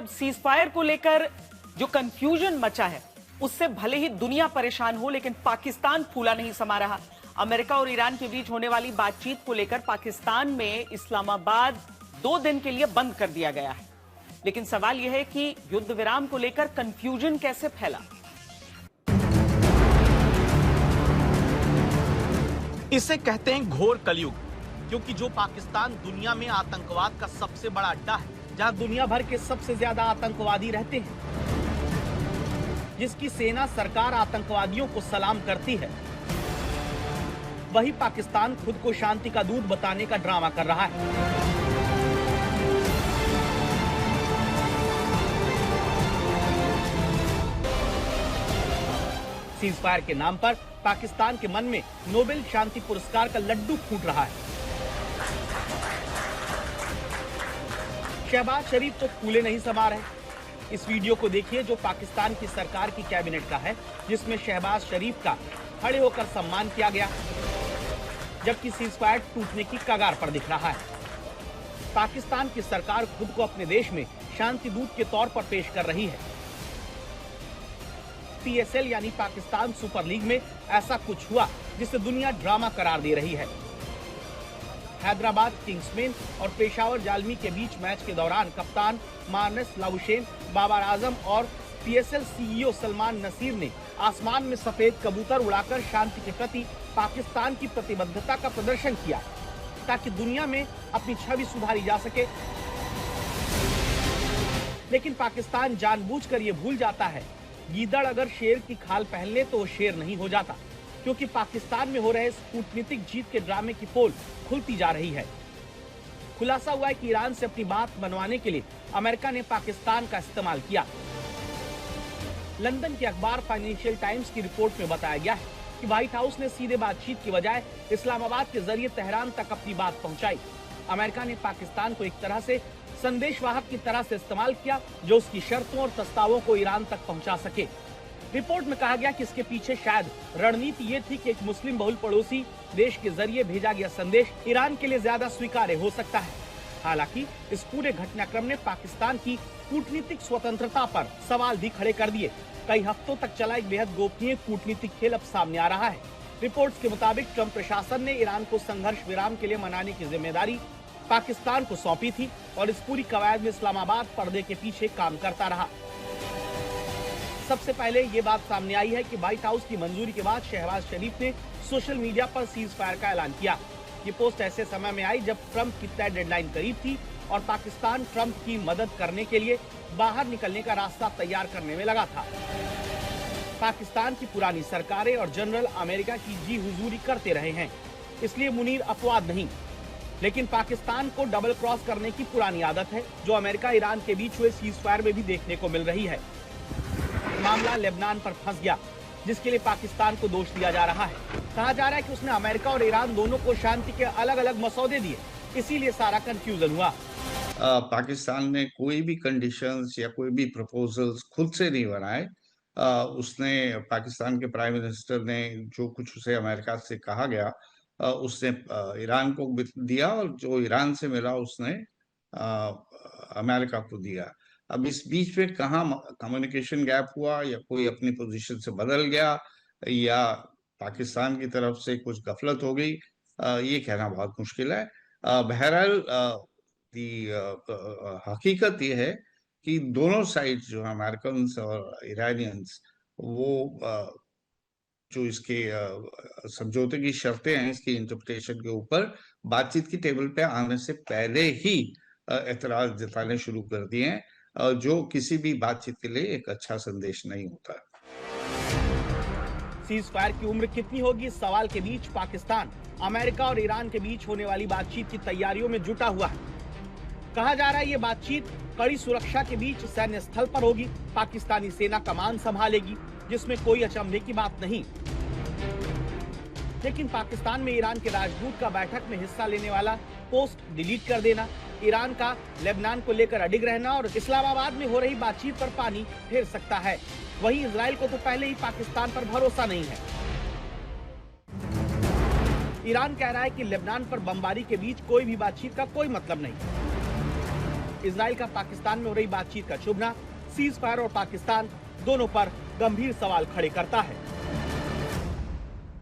Cease fire को लेकर जो कंफ्यूजन मचा है उससे भले ही दुनिया परेशान हो, लेकिन पाकिस्तान फूला नहीं समा रहा। अमेरिका और ईरान के बीच होने वाली बातचीत को लेकर पाकिस्तान में इस्लामाबाद 2 दिन के लिए बंद कर दिया गया है। लेकिन सवाल यह है कि युद्ध विराम को लेकर कंफ्यूजन कैसे फैला। इसे कहते हैं घोर कलयुग, क्योंकि जो पाकिस्तान दुनिया में आतंकवाद का सबसे बड़ा अड्डा है, जहां दुनिया भर के सबसे ज्यादा आतंकवादी रहते हैं, जिसकी सेना सरकार आतंकवादियों को सलाम करती है, वही पाकिस्तान खुद को शांति का दूत बताने का ड्रामा कर रहा है। सीज फायर के नाम पर पाकिस्तान के मन में नोबेल शांति पुरस्कार का लड्डू फूट रहा है। शहबाज शरीफ तो फूले नहीं समा रहे। इस वीडियो को देखिए जो पाकिस्तान की सरकार की कैबिनेट का है, जिसमें शहबाज शरीफ का खड़े होकर सम्मान किया गया, जबकि सीज फायर टूटने की कगार पर दिख रहा है। पाकिस्तान की सरकार खुद को अपने देश में शांति दूत के तौर पर पेश कर रही है। PSL यानी पाकिस्तान सुपर लीग में ऐसा कुछ हुआ जिसे दुनिया ड्रामा करार दे रही है। हैदराबाद किंग्समैन और पेशावर जालमी के बीच मैच के दौरान कप्तान मार्नस लाबुशेन, बाबर आजम और PSL CEO सलमान नसीर ने आसमान में सफेद कबूतर उड़ाकर शांति के प्रति पाकिस्तान की प्रतिबद्धता का प्रदर्शन किया, ताकि दुनिया में अपनी छवि सुधारी जा सके। लेकिन पाकिस्तान जानबूझकर ये भूल जाता है, गीदड़ अगर शेर की खाल पहन ले तो वो शेर नहीं हो जाता, क्योंकि पाकिस्तान में हो रहे कूटनीतिक जीत के ड्रामे की पोल खुलती जा रही है। खुलासा हुआ है कि ईरान से अपनी बात मनवाने के लिए अमेरिका ने पाकिस्तान का इस्तेमाल किया। लंदन के अखबार फाइनेंशियल टाइम्स की रिपोर्ट में बताया गया है कि व्हाइट हाउस ने सीधे बातचीत की बजाय इस्लामाबाद के जरिए तेहरान तक अपनी बात पहुंचाई। अमेरिका ने पाकिस्तान को एक तरह से संदेशवाहक की तरह से इस्तेमाल किया, जो उसकी शर्तों और प्रस्तावों को ईरान तक पहुंचा सके। रिपोर्ट में कहा गया कि इसके पीछे शायद रणनीति ये थी कि एक मुस्लिम बहुल पड़ोसी देश के जरिए भेजा गया संदेश ईरान के लिए ज्यादा स्वीकार्य हो सकता है। हालांकि इस पूरे घटनाक्रम ने पाकिस्तान की कूटनीतिक स्वतंत्रता पर सवाल भी खड़े कर दिए। कई हफ्तों तक चला एक बेहद गोपनीय कूटनीतिक खेल अब सामने आ रहा है। रिपोर्ट्स के मुताबिक ट्रंप प्रशासन ने ईरान को संघर्ष विराम के लिए मनाने की जिम्मेदारी पाकिस्तान को सौंपी थी और इस पूरी कवायद में इस्लामाबाद पर्दे के पीछे काम करता रहा। सबसे पहले ये बात सामने आई है कि व्हाइट हाउस की मंजूरी के बाद शहबाज शरीफ ने सोशल मीडिया पर सीज फायर का ऐलान किया। ये पोस्ट ऐसे समय में आई जब ट्रंप की तय डेडलाइन करीब थी और पाकिस्तान ट्रंप की मदद करने के लिए बाहर निकलने का रास्ता तैयार करने में लगा था। पाकिस्तान की पुरानी सरकारें और जनरल अमेरिका की जी हुजूरी करते रहे हैं, इसलिए मुनीर अपवाद नहीं। लेकिन पाकिस्तान को डबल क्रॉस करने की पुरानी आदत है, जो अमेरिका ईरान के बीच हुए सीज फायर में भी देखने को मिल रही है। मामला लेबनान पर फंस गया, जिसके लिए पाकिस्तान को दोष दिया जा रहा है। कहा जा रहा है कि उसने अमेरिका और ईरान दोनों को शांति के अलग अलग मसौदे दिए, इसीलिए सारा कंफ्यूजन हुआ। पाकिस्तान ने कोई भी कंडीशंस या कोई भी प्रपोजल्स खुद से नहीं बनाए। उसने पाकिस्तान के प्राइम मिनिस्टर ने जो कुछ उसे अमेरिका से कहा गया उसने ईरान को दिया, और जो ईरान से मिला उसने अमेरिका को दिया। अब इस बीच में कहाँ कम्युनिकेशन गैप हुआ, या कोई अपनी पोजीशन से बदल गया, या पाकिस्तान की तरफ से कुछ गफलत हो गई, ये कहना बहुत मुश्किल है। बहरहाल हकीकत ये है कि दोनों साइड जो अमेरिकन और ईरानियंस, वो जो इसके समझौते की शर्तें हैं, इसकी इंटरप्रिटेशन के ऊपर बातचीत की टेबल पे आने से पहले ही एतराज जताने शुरू कर दिए हैं, जो किसी भी बातचीत के लिए एक अच्छा संदेश नहीं होता। सीज फायर की उम्र कितनी होगी, इस सवाल के बीच पाकिस्तान अमेरिका और ईरान के बीच होने वाली बातचीत की तैयारियों में जुटा हुआ है। कहा जा रहा है ये बातचीत कड़ी सुरक्षा के बीच सैन्य स्थल पर होगी। पाकिस्तानी सेना कमान संभालेगी, जिसमें कोई अचंभे की बात नहीं। लेकिन पाकिस्तान में ईरान के राजदूत का बैठक में हिस्सा लेने वाला पोस्ट डिलीट कर देना, ईरान का लेबनान को लेकर अडिग रहना और इस्लामाबाद में हो रही बातचीत पर पानी फेर सकता है। वहीं इजराइल को तो पहले ही पाकिस्तान पर भरोसा नहीं है। ईरान कह रहा है कि लेबनान पर बमबारी के बीच कोई भी बातचीत का कोई मतलब नहीं। इजराइल का पाकिस्तान में हो रही बातचीत का चुभना सीज फायर और पाकिस्तान दोनों पर गंभीर सवाल खड़े करता है।